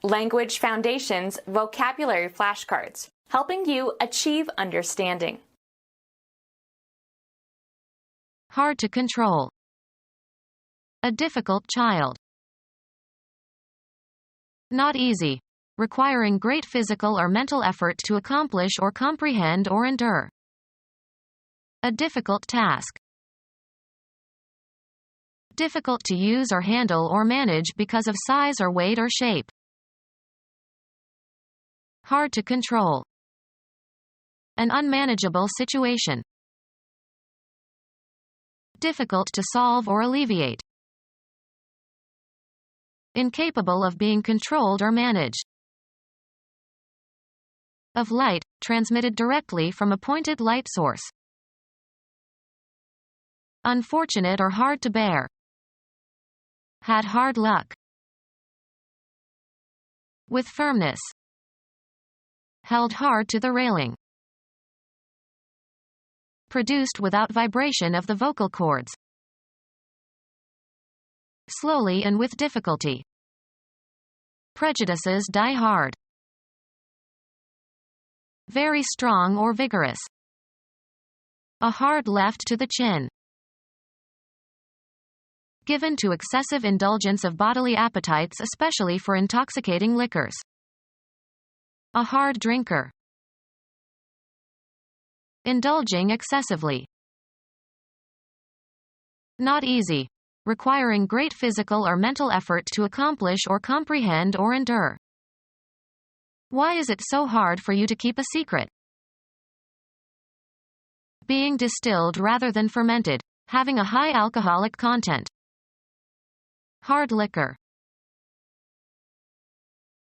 Language Foundations Vocabulary Flashcards, helping you achieve understanding. Hard to control. A difficult child. Not easy, requiring great physical or mental effort to accomplish or comprehend or endure. A difficult task. Difficult to use or handle or manage because of size or weight or shape. Hard to control. An unmanageable situation. Difficult to solve or alleviate. Incapable of being controlled or managed. Of light, transmitted directly from a pointed light source. Unfortunate or hard to bear. Had hard luck. With firmness. Held hard to the railing. Produced without vibration of the vocal cords. Slowly and with difficulty. Prejudices die hard. Very strong or vigorous. A hard left to the chin. Given to excessive indulgence of bodily appetites, especially for intoxicating liquors. A hard drinker. Indulging excessively. Not easy, requiring great physical or mental effort to accomplish or comprehend or endure. Why is it so hard for you to keep a secret? Being distilled rather than fermented, having a high alcoholic content. Hard liquor.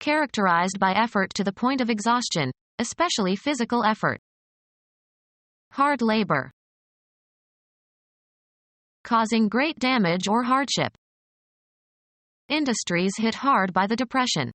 Characterized by effort to the point of exhaustion, especially physical effort. Hard labor. Causing great damage or hardship. Industries hit hard by the Depression.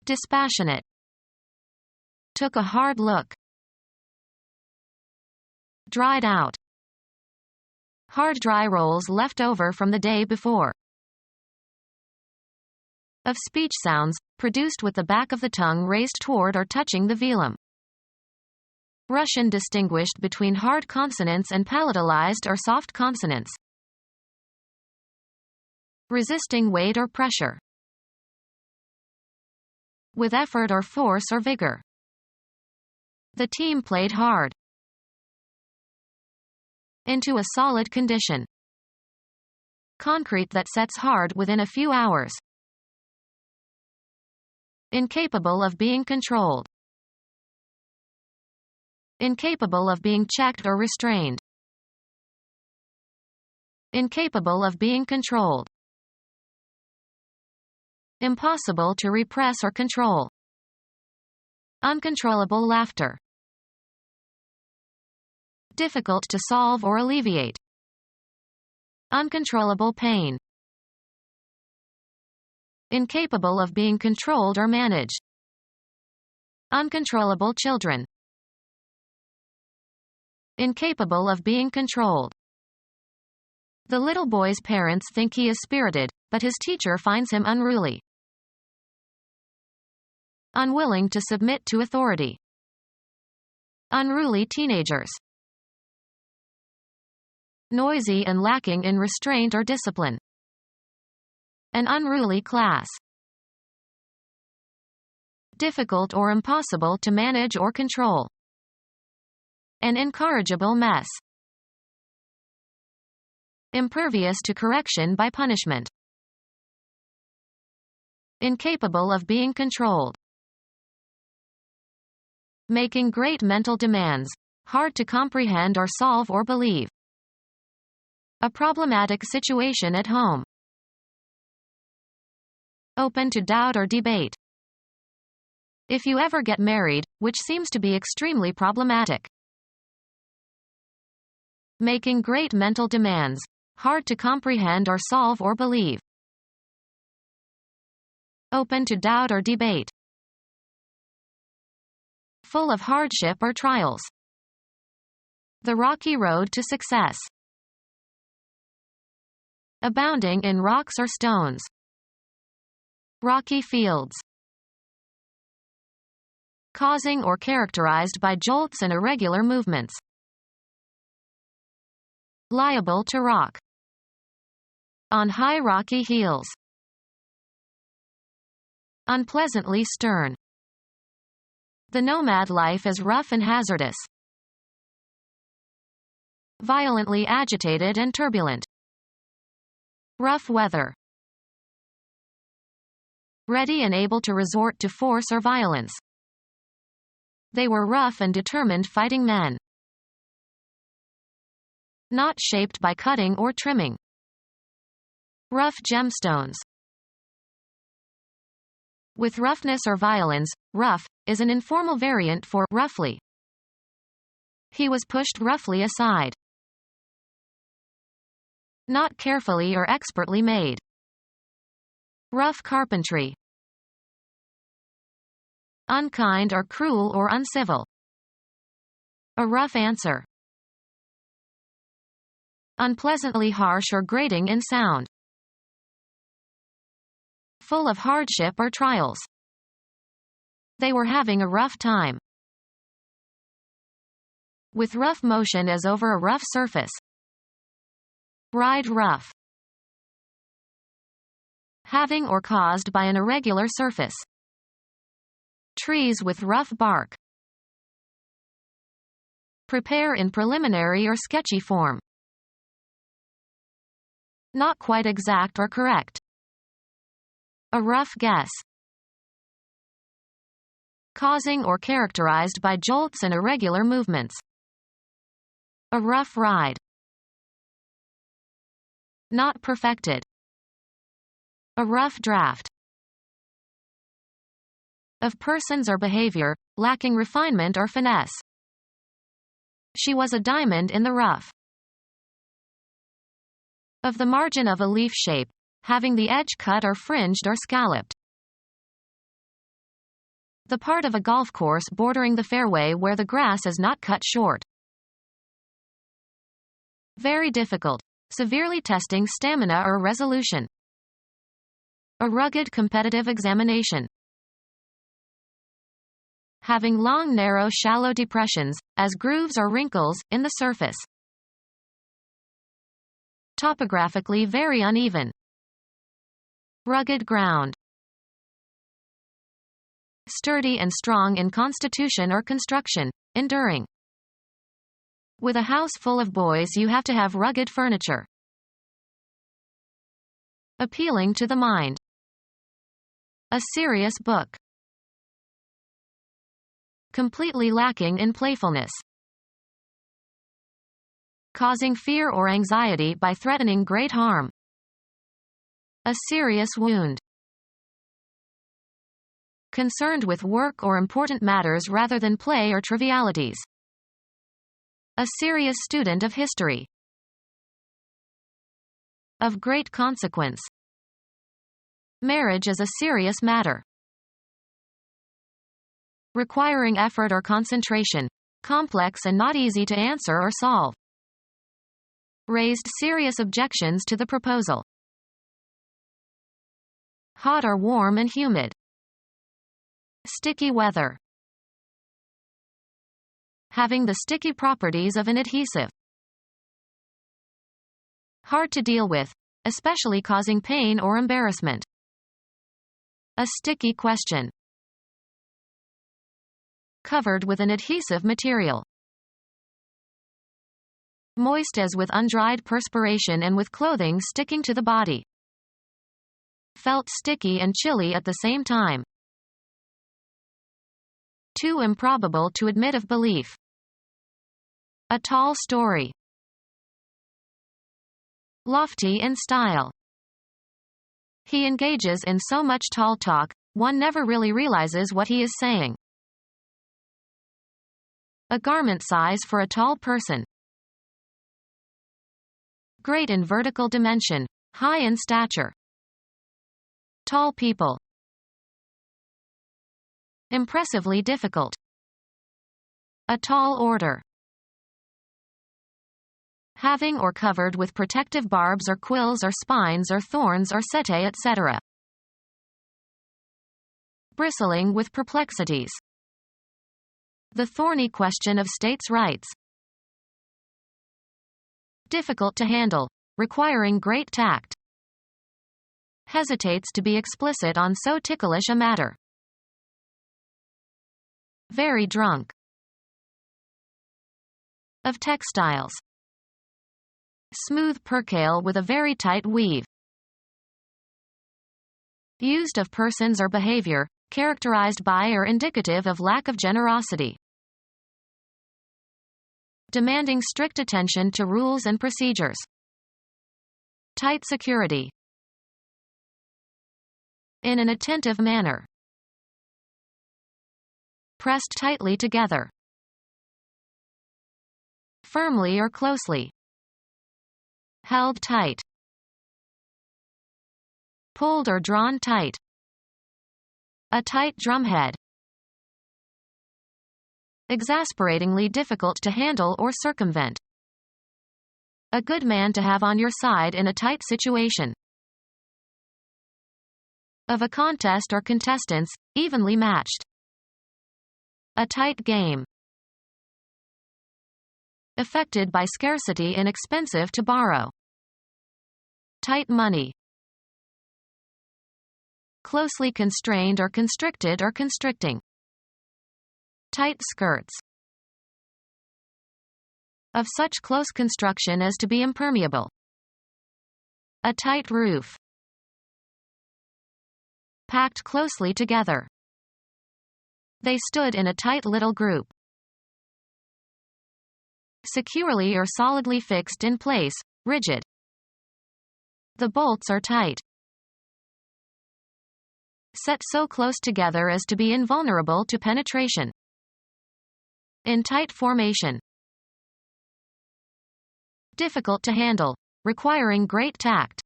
Dispassionate. Took a hard look. Dried out. Hard dry rolls left over from the day before. Of speech sounds, produced with the back of the tongue raised toward or touching the velum. Russian distinguished between hard consonants and palatalized or soft consonants. Resisting weight or pressure. With effort or force or vigor. The team played hard. Into a solid condition. Concrete that sets hard within a few hours. Incapable of being controlled. Incapable of being checked or restrained. Incapable of being controlled. Impossible to repress or control. Uncontrollable laughter. Difficult to solve or alleviate. Uncontrollable pain. Incapable of being controlled or managed. Uncontrollable children. Incapable of being controlled. The little boy's parents think he is spirited, but his teacher finds him unruly. Unwilling to submit to authority. Unruly teenagers. Noisy and lacking in restraint or discipline. An unruly class. Difficult or impossible to manage or control. An incorrigible mess. Impervious to correction by punishment. Incapable of being controlled. Making great mental demands, hard to comprehend or solve or believe. A problematic situation at home. Open to doubt or debate. If you ever get married, which seems to be extremely problematic. Making great mental demands, hard to comprehend or solve or believe. Open to doubt or debate. Full of hardship or trials. The rocky road to success. Abounding in rocks or stones. Rocky fields. Causing or characterized by jolts and irregular movements. Liable to rock. On high rocky hills. Unpleasantly stern. The nomad life is rough and hazardous. Violently agitated and turbulent. Rough weather. Ready and able to resort to force or violence. They were rough and determined fighting men. Not shaped by cutting or trimming. Rough gemstones. With roughness or violence, rough is an informal variant for roughly. He was pushed roughly aside. Not carefully or expertly made. Rough carpentry. Unkind or cruel or uncivil. A rough answer. Unpleasantly harsh or grating in sound. Full of hardship or trials. They were having a rough time. With rough motion as over a rough surface. Ride rough. Having or caused by an irregular surface. Trees with rough bark. Prepare in preliminary or sketchy form. Not quite exact or correct. A rough guess. Causing or characterized by jolts and irregular movements. A rough ride. Not perfected. A rough draft. Of persons or behavior, lacking refinement or finesse. She was a diamond in the rough. Of the margin of a leaf shape, having the edge cut or fringed or scalloped. The part of a golf course bordering the fairway where the grass is not cut short. Very difficult, severely testing stamina or resolution. A rugged competitive examination. Having long narrow shallow depressions, as grooves or wrinkles, in the surface. Topographically very uneven. Rugged ground. Sturdy and strong in constitution or construction, enduring. With a house full of boys you have to have rugged furniture. Appealing to the mind. A serious book. Completely lacking in playfulness. Causing fear or anxiety by threatening great harm. A serious wound. Concerned with work or important matters rather than play or trivialities. A serious student of history. Of great consequence. Marriage is a serious matter. Requiring effort or concentration. Complex and not easy to answer or solve. Raised serious objections to the proposal. Hot or warm and humid. Sticky weather. Having the sticky properties of an adhesive. Hard to deal with, especially causing pain or embarrassment. A sticky question. Covered with an adhesive material. Moist as with undried perspiration and with clothing sticking to the body. Felt sticky and chilly at the same time. Too improbable to admit of belief. A tall story. Lofty in style. He engages in so much tall talk, one never really realizes what he is saying. A garment size for a tall person. Great in vertical dimension, high in stature. Tall people. Impressively difficult. A tall order. Having or covered with protective barbs or quills or spines or thorns or setae etc. bristling with perplexities. The thorny question of states' rights. Difficult to handle, requiring great tact. Hesitates to be explicit on so ticklish a matter. Very drunk. Of textiles. Smooth percale with a very tight weave. Used of persons or behavior, characterized by or indicative of lack of generosity. Demanding strict attention to rules and procedures. Tight security. In an attentive manner. Pressed tightly together. Firmly or closely. Held tight. Pulled or drawn tight. A tight drumhead. Exasperatingly difficult to handle or circumvent. A good man to have on your side in a tight situation. Of a contest or contestants, evenly matched. A tight game. Affected by scarcity and expensive to borrow. Tight money. Closely constrained or constricted or constricting. Tight skirts. Of such close construction as to be impermeable. A tight roof. Packed closely together. They stood in a tight little group. Securely or solidly fixed in place, rigid. The bolts are tight. Set so close together as to be invulnerable to penetration. In tight formation. Difficult to handle, requiring great tact.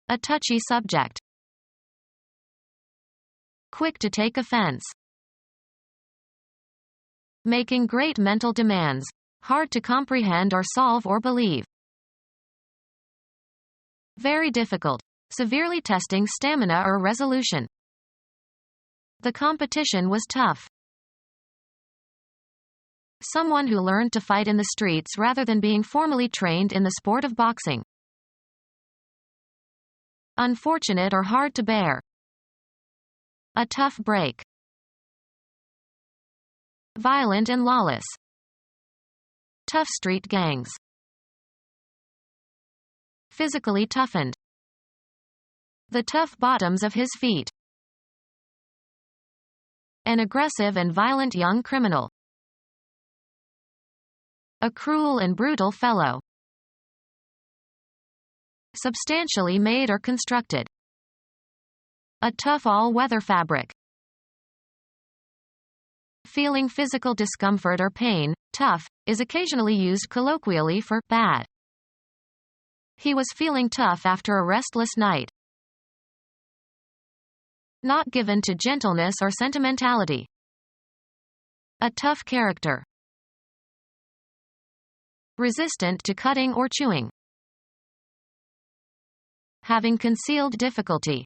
A touchy subject. Quick to take offense. Making great mental demands, hard to comprehend or solve or believe. Very difficult, severely testing stamina or resolution. The competition was tough. Someone who learned to fight in the streets rather than being formally trained in the sport of boxing. Unfortunate or hard to bear. A tough break. Violent and lawless. Tough street gangs. Physically toughened. The tough bottoms of his feet. An aggressive and violent young criminal. A cruel and brutal fellow. Substantially made or constructed. A tough all-weather fabric. Feeling physical discomfort or pain, tough, is occasionally used colloquially for bad. He was feeling tough after a restless night. Not given to gentleness or sentimentality. A tough character. Resistant to cutting or chewing. Having concealed difficulty.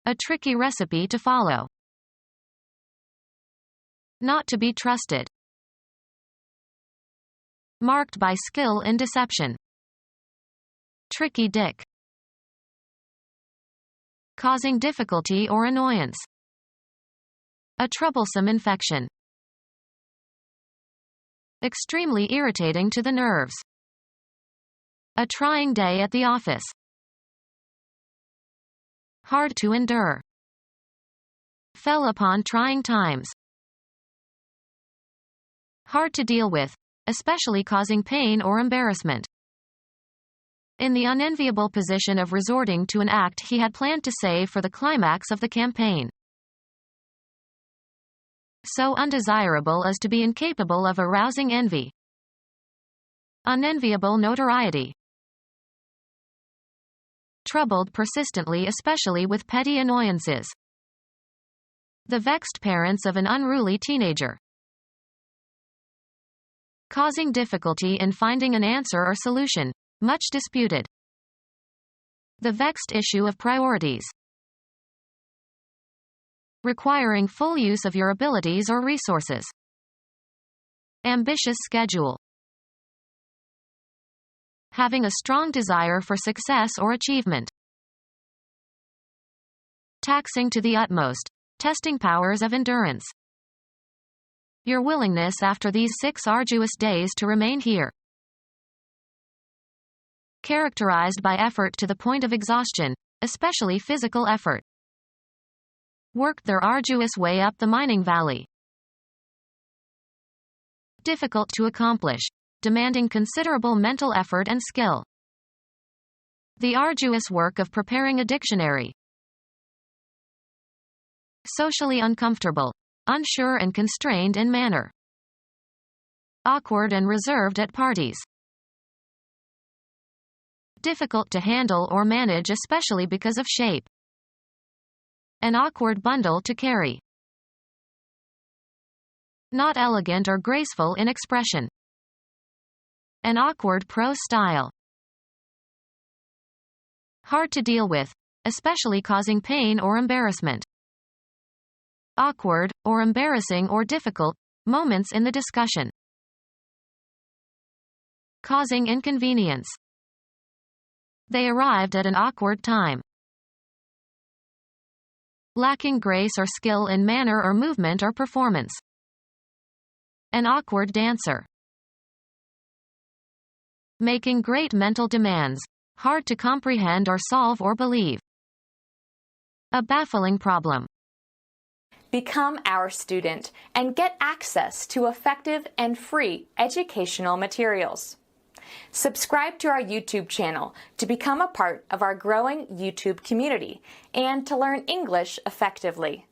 A tricky recipe to follow. Not to be trusted. Marked by skill in deception. Tricky Dick. Causing difficulty or annoyance. A troublesome infection. Extremely irritating to the nerves. A trying day at the office. Hard to endure. Fell upon trying times. Hard to deal with, especially causing pain or embarrassment. In the unenviable position of resorting to an act he had planned to save for the climax of the campaign. So undesirable as to be incapable of arousing envy. Unenviable notoriety. Troubled persistently, especially with petty annoyances. The vexed parents of an unruly teenager. Causing difficulty in finding an answer or solution, much disputed. The vexed issue of priorities. requiring full use of your abilities or resources. Ambitious schedule. Having a strong desire for success or achievement. Taxing to the utmost, testing powers of endurance. Your willingness after these 6 arduous days to remain here. Characterized by effort to the point of exhaustion, especially physical effort. Worked their arduous way up the mining valley. Difficult to accomplish, demanding considerable mental effort and skill. The arduous work of preparing a dictionary. Socially uncomfortable, unsure and constrained in manner. Awkward and reserved at parties. Difficult to handle or manage, especially because of shape. An awkward bundle to carry. Not elegant or graceful in expression. An awkward prose style. Hard to deal with, especially causing pain or embarrassment. Awkward, or embarrassing or difficult, moments in the discussion. Causing inconvenience. They arrived at an awkward time. Lacking grace or skill in manner or movement or performance. An awkward dancer. Making great mental demands, hard to comprehend or solve or believe. A baffling problem. Become our student and get access to effective and free educational materials. Subscribe to our YouTube channel to become a part of our growing YouTube community and to learn English effectively.